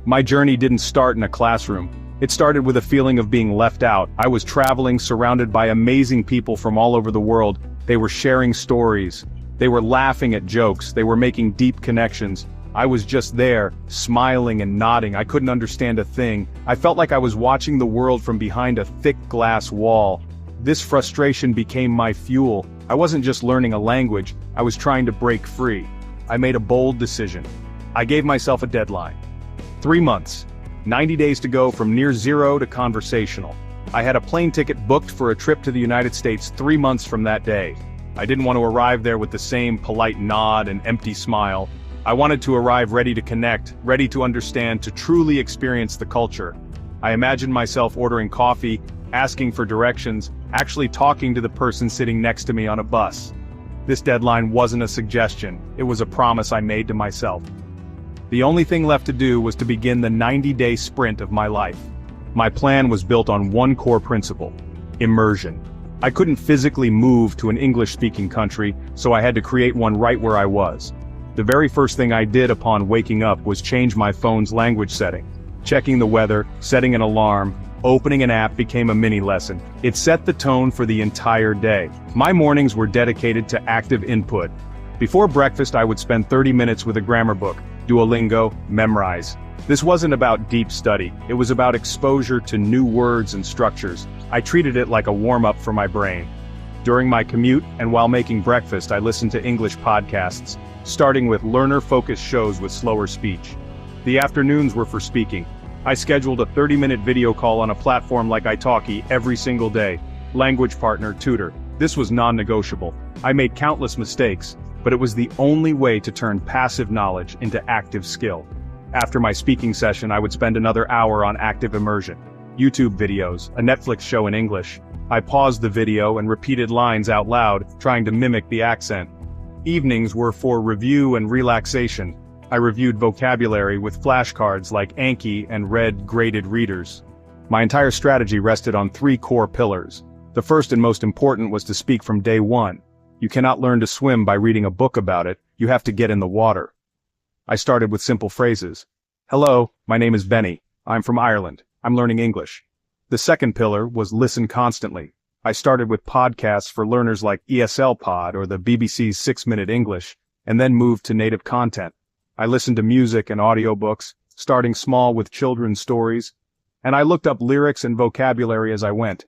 My journey didn't start in a classroom. It started with a feeling of being left out. I was traveling surrounded by amazing people from all over the world. They were sharing stories. They were laughing at jokes. They were making deep connections. I was just there, smiling and nodding. I couldn't understand a thing. I felt like I was watching the world from behind a thick glass wall. This frustration became my fuel. I wasn't just learning a language, I was trying to break free. I made a bold decision. I gave myself a deadline. 3 months. 90 days to go from near zero to conversational. I had a plane ticket booked for a trip to the United States 3 months from that day. I didn't want to arrive there with the same polite nod and empty smile. I wanted to arrive ready to connect, ready to understand, to truly experience the culture. I imagined myself ordering coffee, asking for directions, actually talking to the person sitting next to me on a bus. This deadline wasn't a suggestion, it was a promise I made to myself. The only thing left to do was to begin the 90-day sprint of my life. My plan was built on one core principle: immersion. I couldn't physically move to an English-speaking country, so I had to create one right where I was. The very first thing I did upon waking up was change my phone's language setting. Checking the weather, setting an alarm, opening an app became a mini lesson. It set the tone for the entire day. My mornings were dedicated to active input. Before breakfast, I would spend 30 minutes with a grammar book, Duolingo, memorize. This wasn't about deep study, it was about exposure to new words and structures. I treated it like a warm-up for my brain. During my commute and while making breakfast, I listened to English podcasts, starting with learner-focused shows with slower speech. The afternoons were for speaking. I scheduled a 30-minute video call on a platform like italki every single day. Language partner, tutor. This was non-negotiable. I made countless mistakes, but it was the only way to turn passive knowledge into active skill. After my speaking session, I would spend another hour on active immersion. YouTube videos, a Netflix show in English. I paused the video and repeated lines out loud, trying to mimic the accent. Evenings were for review and relaxation. I reviewed vocabulary with flashcards like Anki and read graded readers. My entire strategy rested on 3 core pillars. The first and most important was to speak from day one. You cannot learn to swim by reading a book about it, you have to get in the water. I started with simple phrases. Hello, my name is Benny. I'm from Ireland. I'm learning English. The second pillar was listen constantly. I started with podcasts for learners like ESL Pod or the BBC's 6-Minute English, and then moved to native content. I listened to music and audiobooks, starting small with children's stories, and I looked up lyrics and vocabulary as I went.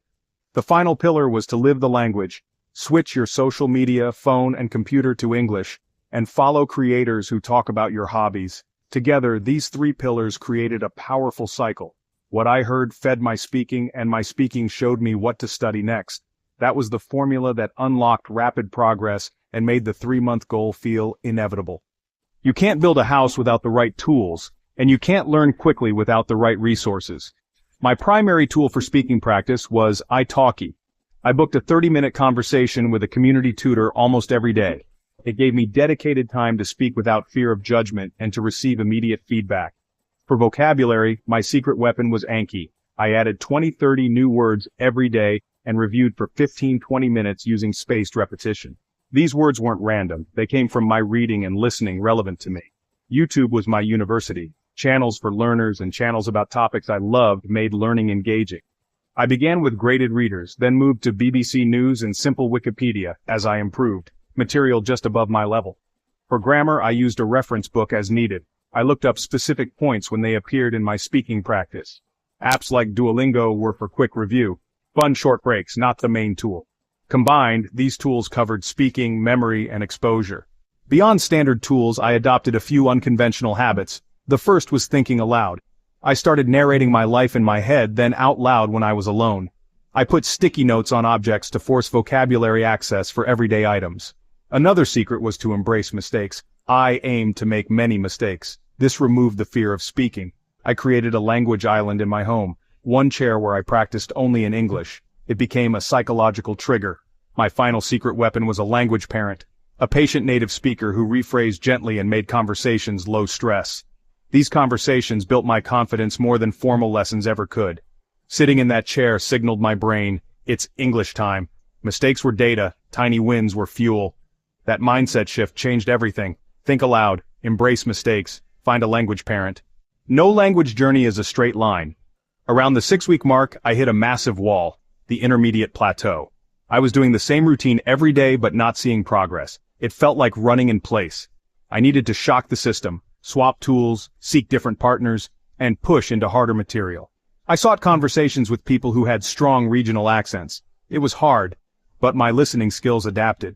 The final pillar was to live the language. Switch your social media, phone, and computer to English, and follow creators who talk about your hobbies. Together, these 3 pillars created a powerful cycle. What I heard fed my speaking, and my speaking showed me what to study next. That was the formula that unlocked rapid progress and made the 3-month goal feel inevitable. You can't build a house without the right tools, and you can't learn quickly without the right resources. My primary tool for speaking practice was italki. I booked a 30-minute conversation with a community tutor almost every day. It gave me dedicated time to speak without fear of judgment and to receive immediate feedback. For vocabulary, my secret weapon was Anki. I added 20-30 new words every day and reviewed for 15-20 minutes using spaced repetition. These words weren't random, they came from my reading and listening relevant to me. YouTube was my university. Channels for learners and channels about topics I loved made learning engaging. I began with graded readers, then moved to BBC News and simple Wikipedia as I improved, material just above my level. For grammar, I used a reference book as needed. I looked up specific points when they appeared in my speaking practice. Apps like Duolingo were for quick review. Fun short breaks, not the main tool. Combined, these tools covered speaking, memory, and exposure. Beyond standard tools, I adopted a few unconventional habits. The first was thinking aloud. I started narrating my life in my head, then out loud when I was alone. I put sticky notes on objects to force vocabulary access for everyday items. Another secret was to embrace mistakes. I aimed to make many mistakes. This removed the fear of speaking. I created a language island in my home, one chair where I practiced only in English. It became a psychological trigger. My final secret weapon was a language parent, a patient native speaker who rephrased gently and made conversations low stress. These conversations built my confidence more than formal lessons ever could. Sitting in that chair signaled my brain, it's English time. Mistakes were data, tiny wins were fuel. That mindset shift changed everything. Think aloud, embrace mistakes, find a language parent. No language journey is a straight line. Around the 6-week mark, I hit a massive wall, the intermediate plateau. I was doing the same routine every day but not seeing progress. It felt like running in place. I needed to shock the system, swap tools, seek different partners, and push into harder material. I sought conversations with people who had strong regional accents. It was hard, but my listening skills adapted.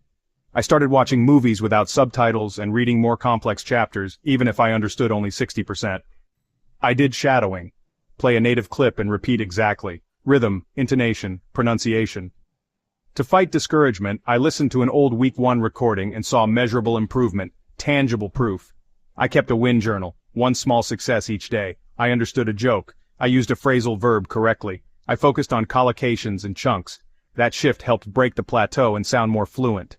I started watching movies without subtitles and reading more complex chapters, even if I understood only 60%. I did shadowing. Play a native clip and repeat exactly. Rhythm, intonation, pronunciation. To fight discouragement, I listened to an old week 1 recording and saw measurable improvement, tangible proof. I kept a win journal, one small success each day. I understood a joke. I used a phrasal verb correctly. I focused on collocations and chunks. That shift helped break the plateau and sound more fluent.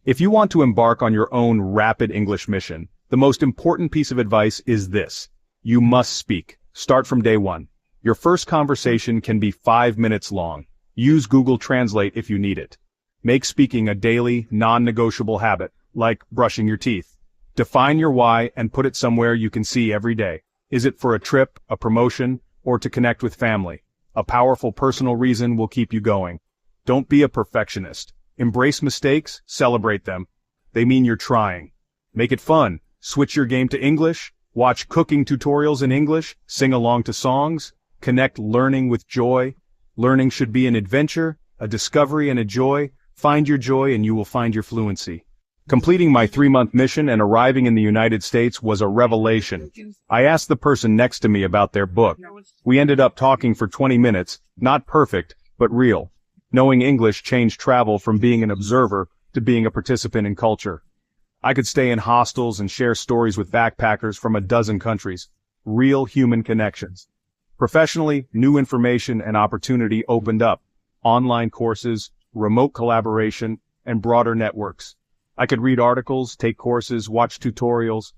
If you want to embark on your own rapid English mission, the most important piece of advice is this. You must speak. Start from day 1. Your first conversation can be 5 minutes long. Use Google Translate if you need it. Make speaking a daily, non-negotiable habit, like brushing your teeth. Define your why and put it somewhere you can see every day. Is it for a trip, a promotion, or to connect with family? A powerful personal reason will keep you going. Don't be a perfectionist. Embrace mistakes, celebrate them. They mean you're trying. Make it fun. Switch your game to English. Watch cooking tutorials in English. Sing along to songs. Connect learning with joy. Learning should be an adventure, a discovery and a joy. Find your joy and you will find your fluency. Completing my 3-month mission and arriving in the United States was a revelation. I asked the person next to me about their book. We ended up talking for 20 minutes, not perfect, but real. Knowing English changed travel from being an observer to being a participant in culture. I could stay in hostels and share stories with backpackers from a dozen countries. Real human connections. Professionally, new information and opportunity opened up. Online courses, remote collaboration, and broader networks. I could read articles, take courses, watch tutorials.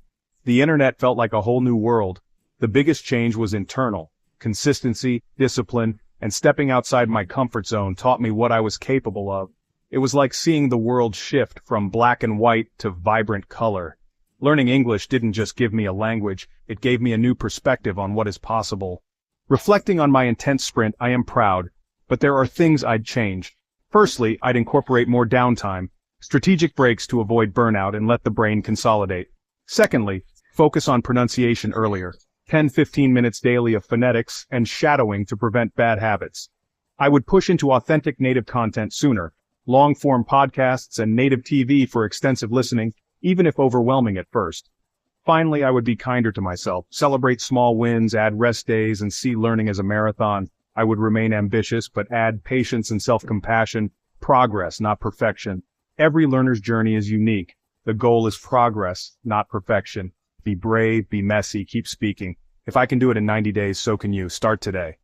The internet felt like a whole new world. The biggest change was internal. Consistency, discipline, and stepping outside my comfort zone taught me what I was capable of. It was like seeing the world shift from black and white to vibrant color. Learning English didn't just give me a language, it gave me a new perspective on what is possible. Reflecting on my intense sprint, I am proud, but there are things I'd change. Firstly, I'd incorporate more downtime, strategic breaks to avoid burnout and let the brain consolidate. Secondly, focus on pronunciation earlier. 10-15 minutes daily of phonetics and shadowing to prevent bad habits. I would push into authentic native content sooner. Long-form podcasts and native TV for extensive listening, even if overwhelming at first. Finally, I would be kinder to myself, celebrate small wins, add rest days, and see learning as a marathon. I would remain ambitious, but add patience and self-compassion, progress, not perfection. Every learner's journey is unique. The goal is progress, not perfection. Be brave, be messy, keep speaking. If I can do it in 90 days, so can you. Start today.